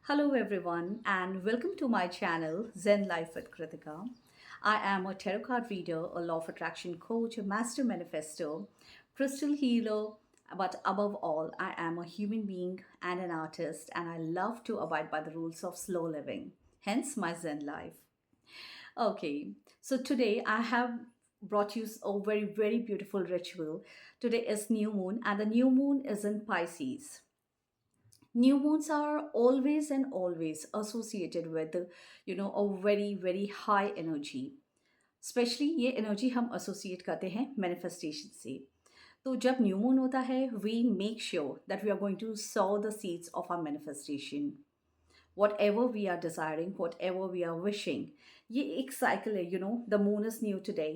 Hello, everyone, and welcome to my channel Zen Life with Kritika. I am a tarot card reader, a law of attraction coach, a master manifestor, crystal healer, but above all, I am a human being and an artist, and I love to abide by the rules of slow living, hence my Zen life. Okay, so today I have brought you a very, very beautiful ritual. Today is new moon, and the new moon is in Pisces. New moons are always and always associated with a very very high energy. Specially ये energy हम associate करते हैं manifestation से. तो जब new moon होता है we make sure that we are going to sow the seeds of our manifestation. Whatever we are desiring, whatever we are wishing, ये एक साइकिल है. The moon is new today,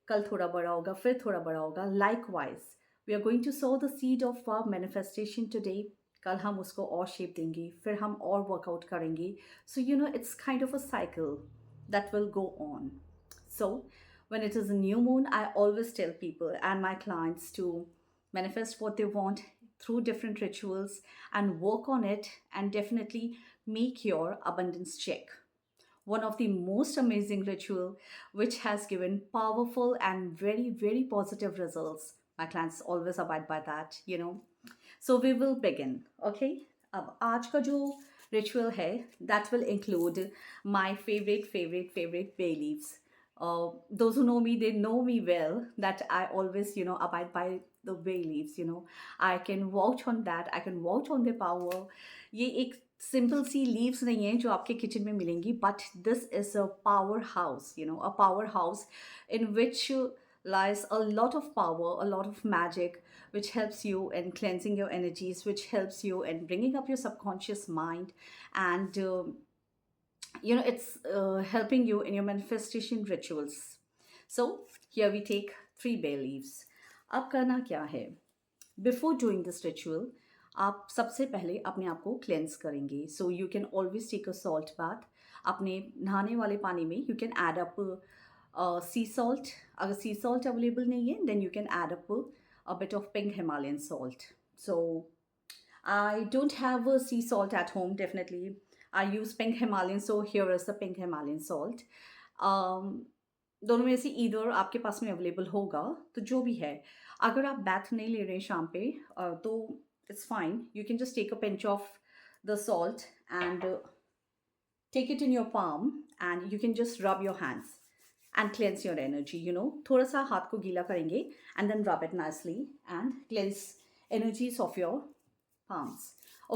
कल थोड़ा बड़ा होगा, फिर थोड़ा बड़ा होगा. Likewise we are going to sow the seed of our manifestation today. कल हम उसको और शेप देंगे, फिर हम और वर्कआउट करेंगे. So it's kind of a cycle that will go on. So, when it is a new moon, I always tell people and my clients to manifest what they want through different rituals and work on it and definitely make your abundance check. One of the most amazing ritual which has given powerful and very very positive results. My clients always abide by that. So we will begin. Okay, अब आज का जो ritual है that will include my favorite bay leaves. Those who know me, they know me well that I always abide by the bay leaves. I can vouch on that, I can vouch on their power. ये एक simple सी leaves नहीं है जो आपके kitchen में मिलेंगी, but this is a power house, a power house in which lies a lot of power, a lot of magic, which helps you in cleansing your energies, which helps you in bringing up your subconscious mind, and it's helping you in your manifestation rituals. So here we take 3 bay leaves. अब करना क्या है? Before doing this ritual आप सबसे पहले अपने आप को क्लेंस करेंगे. So you can always take a salt bath. अपने नहाने वाले पानी में you can add up sea salt. अगर सी सॉल्ट अवेलेबल नहीं है then you can add up a bit of pink Himalayan salt. So I don't have a sea salt at home, definitely. I use pink Himalayan, so here is the pink Himalayan salt. दोनों में से either आपके पास में available होगा, तो जो भी है. अगर आप बैथ नहीं ले रहे हैं शाम पे, तो it's fine. You can just take a pinch of the salt and take it in your palm and you can just rub your hands and cleanse your energy. थोड़ा सा हाथ को गीला करेंगे and then rub it nicely and cleanse energies of your palms.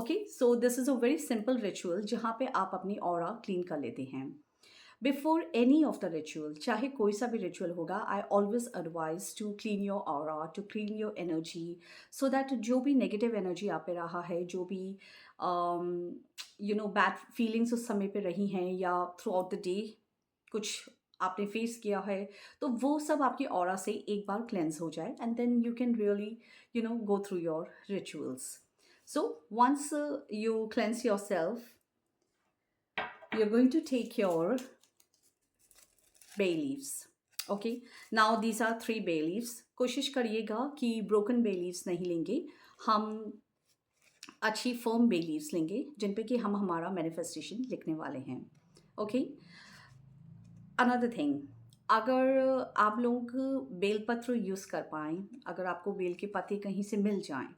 Okay, so this is a very simple ritual जहाँ पे आप अपनी aura clean कर लेते हैं. Before any of the ritual, चाहे कोई सा भी ritual होगा, I always advise to clean your aura, to clean your energy, so that जो भी negative energy आप पे रहा है, जो भी bad feelings उस समय पे रही हैं या throughout the day कुछ आपने फेस किया है, तो वो सब आपकी ऑरा से एक बार क्लेंस हो जाए and then you can really go through your rituals. So once you cleanse yourself, you're going to take your bay leaves. Okay, now these are 3 bay leaves. कोशिश करिएगा कि broken bay leaves नहीं लेंगे, हम अच्छी firm bay leaves लेंगे जिन पे कि हम हमारा manifestation लिखने वाले हैं. Okay, another thing, अगर आप लोग बेलपत्र यूज़ कर पाएँ, अगर आपको बेल के पत्ते कहीं से मिल जाएँ,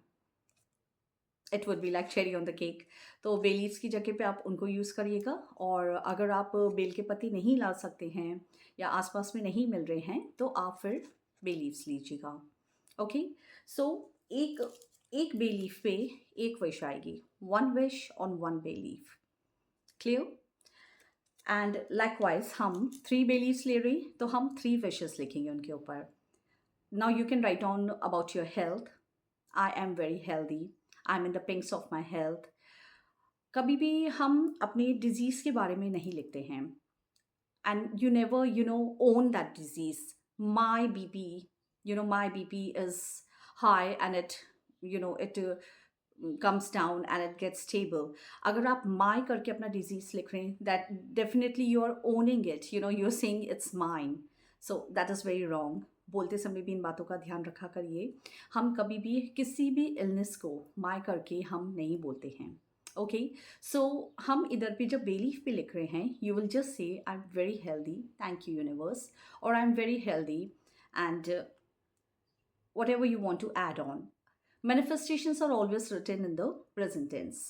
it would be like cherry on the cake. तो बे लीव्स की जगह पे आप उनको यूज़ करिएगा. और अगर आप बेल के पत्ते नहीं ला सकते हैं या आसपास में नहीं मिल रहे हैं तो आप फिर बे लीव्स लीजिएगा. ओके, सो एक एक बे लीफ पे एक विश आएगी. 1 wish on 1 bay leaf. Clear? And likewise हम 3 bay leaves ले रहे तो हम 3 wishes लिखेंगे उनके ऊपर. Now you can write on about your health. I am very healthy, I am in the पिंक्स of my health. कभी भी हम अपने डिजीज़ के बारे में नहीं लिखते हैं and you never own that disease. My bp my bp is high and it comes down and it gets stable. अगर आप my करके अपना disease लिख रहे हैं, that definitely you are owning it. You're saying it's mine. So that is very wrong. बोलते समय भी इन बातों का ध्यान रखा करिए. हम कभी भी किसी भी इलनेस को my करके हम नहीं बोलते हैं. ओके, सो हम इधर पे जब बेलीफ पे लिख रहे हैं, you will just say I am very healthy, thank you universe, और I am very healthy, and whatever you want to add on. Manifestations are always written in the present tense.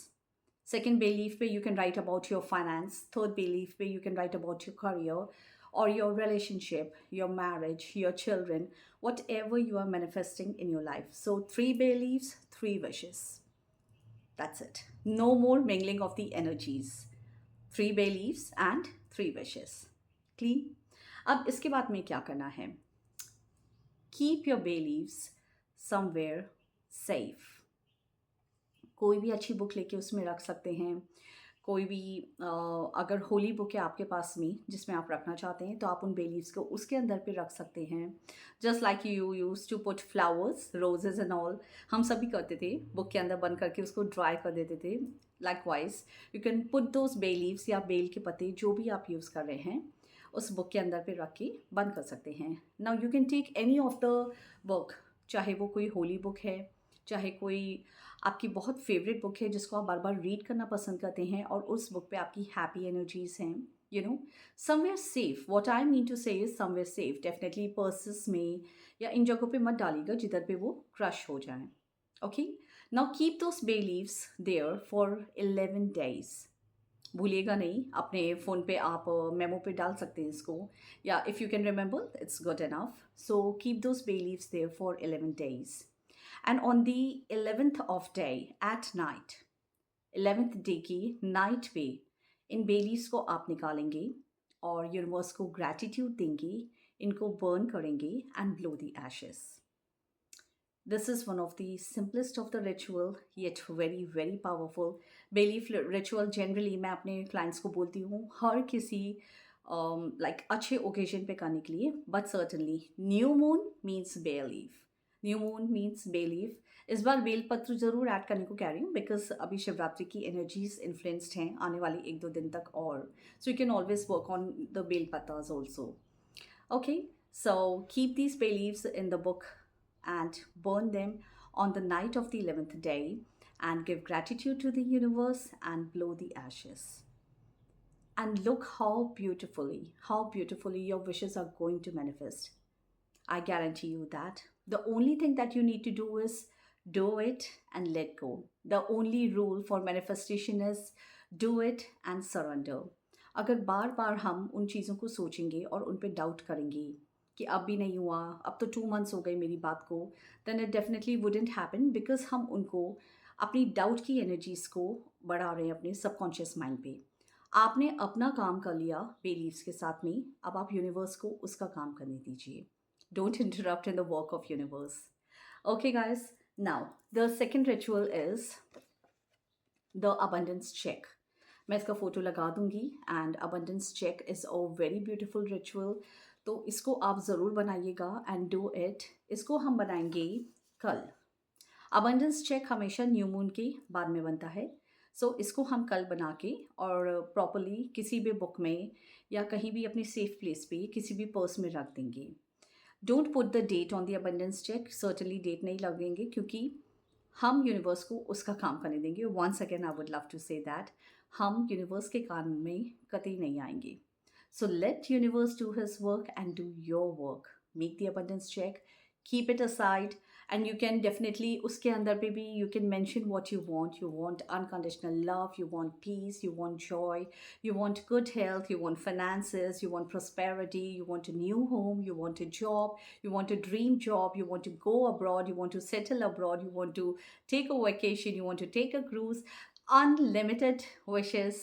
Second belief where you can write about your finance. Third belief where you can write about your career or your relationship, your marriage, your children, whatever you are manifesting in your life. So three beliefs, three wishes. That's it. No more mingling of the energies. Three beliefs and three wishes. Clean? अब इसके बाद में क्या करना है? Keep your beliefs somewhere safe. कोई भी अच्छी बुक लेके उसमें रख सकते हैं. कोई भी अगर होली बुक है आपके पास में जिसमें आप रखना चाहते हैं तो आप उन बेलीव्स को उसके अंदर पे रख सकते हैं. Just like you use to put flowers, roses and all. हम सभी करते थे, बुक के अंदर बंद करके उसको ड्राई कर देते थे. Likewise you can put those bay leaves या बेल के पत्ते जो भी आप यूज़ कर रहे हैं उस बुक के अंदर पे रख के बंद कर सकते हैं. Now you can take any of the book, चाहे वो कोई होली बुक है, चाहे कोई आपकी बहुत फेवरेट बुक है जिसको आप बार बार रीड करना पसंद करते हैं और उस बुक पे आपकी हैप्पी एनर्जीज हैं, you know, somewhere safe. What I mean to say is somewhere safe. Definitely purses में या इन जगहों पे मत डालिएगा जिधर पे वो क्रश हो जाए. Okay, now keep those bay leaves there for 11 days. भूलिएगा नहीं, अपने फ़ोन पे आप मेमो पे डाल सकते हैं इसको, या if you can remember it's good enough. So keep those bay leaves there for 11 days. And on the 11th of day at night, 11th day की नाइट पे इन बेलीव्स को आप निकालेंगे और यूनिवर्स को ग्रैटिट्यूड देंगे, इनको बर्न करेंगे and blow the ashes. This is one of the simplest of the ritual, yet very very powerful. Belief ritual generally मैं अपने clients को बोलती हूँ हर किसी like अच्छे occasion पे करने के लिए, but certainly new moon means bay leaf. New moon means bay leaf. इस बार बेल पत्र जरूर ऐड करने को कह रही हूँ बिकॉज अभी शिवरात्रि की एनर्जीज इन्फ्लुएंस्ड हैं आने वाले 1-2 दिन तक, और so you can always work on the bel pattas also. Okay, so keep these bay leaves in the book and burn them on the night of the 11th day and give gratitude to the universe and blow the ashes. And look how beautifully your wishes are going to manifest. I guarantee you that. The only thing that you need to do is do it and let go. The only rule for manifestation is do it and surrender. अगर बार बार हम उन चीज़ों को सोचेंगे और उन पे doubt करेंगे कि अब भी नहीं हुआ, अब तो 2 months हो गए मेरी बात को, then it definitely wouldn't happen because हम उनको अपनी डाउट की एनर्जीज को बढ़ा रहे हैं अपने सबकॉन्शियस माइंड पे. आपने अपना काम कर लिया बेलीव्स के साथ में, अब आप यूनिवर्स को उसका काम करने दीजिए. Don't interrupt in the work of universe. Okay guys, now the second ritual is the abundance check. मैं इसका फोटो लगा दूंगी and abundance check is a very beautiful ritual. तो इसको आप ज़रूर बनाइएगा एंड डू इट. इसको हम बनाएंगे कल. abundance check हमेशा न्यू मून के बाद में बनता है. सो इसको हम कल बना के और प्रॉपरली किसी भी बुक में या कहीं भी अपनी सेफ प्लेस पे किसी भी पर्स में रख देंगे. Don't put the date on the abundance cheque. Certainly date नहीं लगेंगे क्योंकि हम यूनिवर्स को उसका काम करने देंगे. Once again I would love to say that हम यूनिवर्स के काम में कतई नहीं आएंगे. So let universe do his work and do your work. Make the abundance cheque, keep it aside, and you can definitely उसके अंदर पे भी you can mention what you want. You want unconditional love, you want peace, you want joy, you want good health, you want finances, you want prosperity, you want a new home, you want a job, you want a dream job, you want to go abroad, you want to settle abroad, you want to take a vacation, you want to take a cruise. Unlimited wishes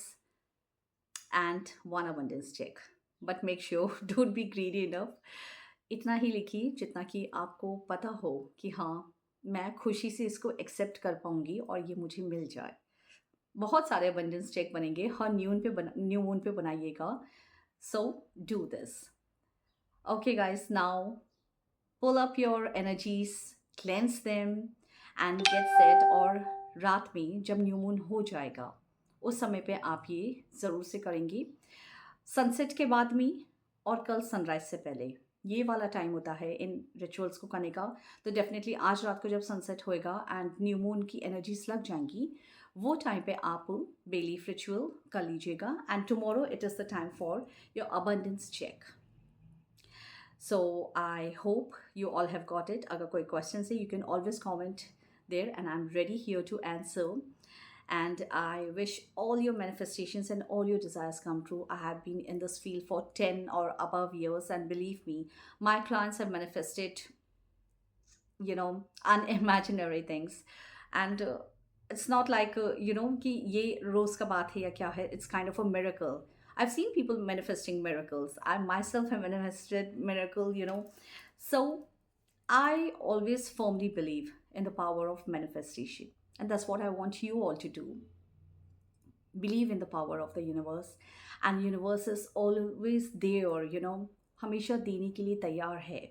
and one abundance check. But make sure don't be greedy enough. इतना ही लिखिए जितना कि आपको पता हो कि हाँ मैं खुशी से इसको एक्सेप्ट कर पाऊंगी और ये मुझे मिल जाए. बहुत सारे अबंडेंस चेक बनेंगे हर न्यू मून पे बनाइएगा. So do this. Okay guys, now pull up your energies, cleanse them and get set. और रात में जब न्यू मून हो जाएगा उस समय पे आप ये ज़रूर से करेंगी. सनसेट के बाद में और कल सनराइज से पहले ये वाला टाइम होता है इन रिचुअल्स को करने का. तो डेफिनेटली आज रात को जब सनसेट होएगा एंड न्यू मून की एनर्जीज लग जाएंगी, वो टाइम पे आप बेलीफ रिचुअल कर लीजिएगा and tomorrow it is the time for your abundance cheque. So I hope you all have got it. Agar koi questions hai, you can always comment there and I'm ready here to answer. And I wish all your manifestations and all your desires come true. I have been in this field for 10 or above years, and believe me, my clients have manifested, unimaginary things. And it's not like, कि ये रोज का बात है या क्या है. It's kind of a miracle. I've seen people manifesting miracles. I myself have manifested miracle. So I always firmly believe in the power of manifestation. And that's what I want you all to do. Believe in the power of the universe. And universe is always there. हमेशा देने के लिए तैयार है.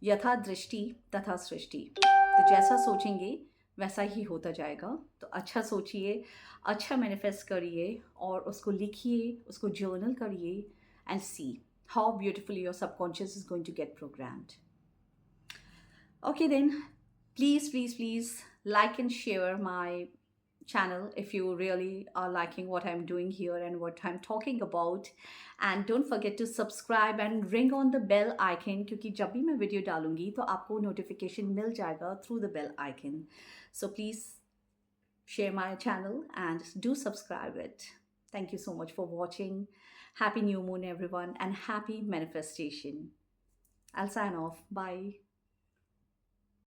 यथा दृष्टि तथा सृष्टि. तो जैसा सोचेंगे वैसा ही होता जाएगा. तो अच्छा सोचिए, अच्छा मैनिफेस्ट करिए और उसको लिखिए, उसको जर्नल करिए and see how beautifully your subconscious is going to get programmed. Okay, then please like and share my channel if you really are liking what I'm doing here and what I'm talking about. And don't forget to subscribe and ring on the bell icon, क्योंकि जब भी मैं video डालूंगी तो आपको notification मिल जाएगा through the bell icon. So please share my channel and do subscribe it. Thank you so much for watching. Happy new moon everyone and happy manifestation. I'll sign off. Bye.